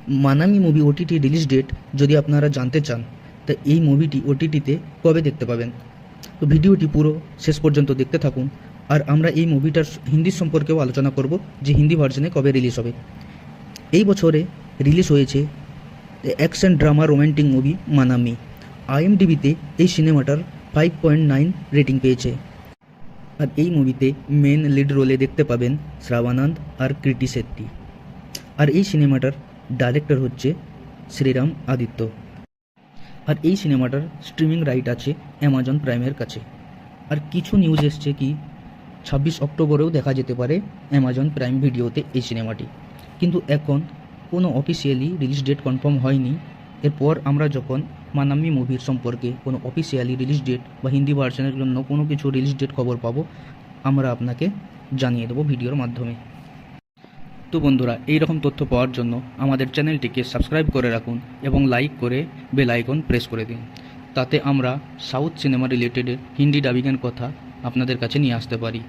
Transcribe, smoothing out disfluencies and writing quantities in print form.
Manami movie OTT release date যদি আপনারা জানতে চান, তা এই মুভিটি ওটিটিতে কবে দেখতে পাবেন। তো ভিডিওটি পুরো শেষ পর্যন্ত দেখতে থাকুন। আর আমরা এই মুভিটার হিন্দি সম্পর্কেও আলোচনা করব যে হিন্দি ভার্সনে কবে রিলিজ হবে। এই বছরে রিলিজ হয়েছে অ্যাকশন ড্রামা রোম্যান্টিক মুভি মানামি। আইএমডিবিতে এই সিনেমাটার 5.9 রেটিং পেয়েছে। আর এই মুভিতে মেন লিড রোলে দেখতে পাবেন শ্রাবানন্দ আর কৃতি শেট্টি। আর এই সিনেমাটার ডাইরেক্টর হচ্ছে শ্রীরাম আদিত্য। আর এই সিনেমাটার স্ট্রিমিং রাইট আছে অ্যামাজন প্রাইমের কাছে। আর কিছু নিউজ এসছে কি 26 অক্টোবরেও দেখা যেতে পারে অ্যামাজন প্রাইম ভিডিওতে এই সিনেমাটি, কিন্তু এখন কোনো অফিসিয়ালি রিলিজ ডেট কনফার্ম হয়নি। এরপর আমরা যখন মানামি মুভির সম্পর্কে কোনো অফিসিয়ালি রিলিজ ডেট বা হিন্দি ভার্সনের জন্য কোনো কিছু রিলিজ ডেট খবর পাবো, আমরা আপনাকে জানিয়ে দেবো ভিডিওর মাধ্যমে। তো বন্ধুরা, এই রকম তথ্য পাওয়ার জন্য আমাদের চ্যানেলটিকে সাবস্ক্রাইব করে রাখুন এবং লাইক করে বেল আইকন প্রেস করে দিন, তাতে আমরা সাউথ সিনেমা রিলেটেড হিন্দি ডাবিংয়ের কথা আপনাদের কাছে নিয়ে আসতে পারি।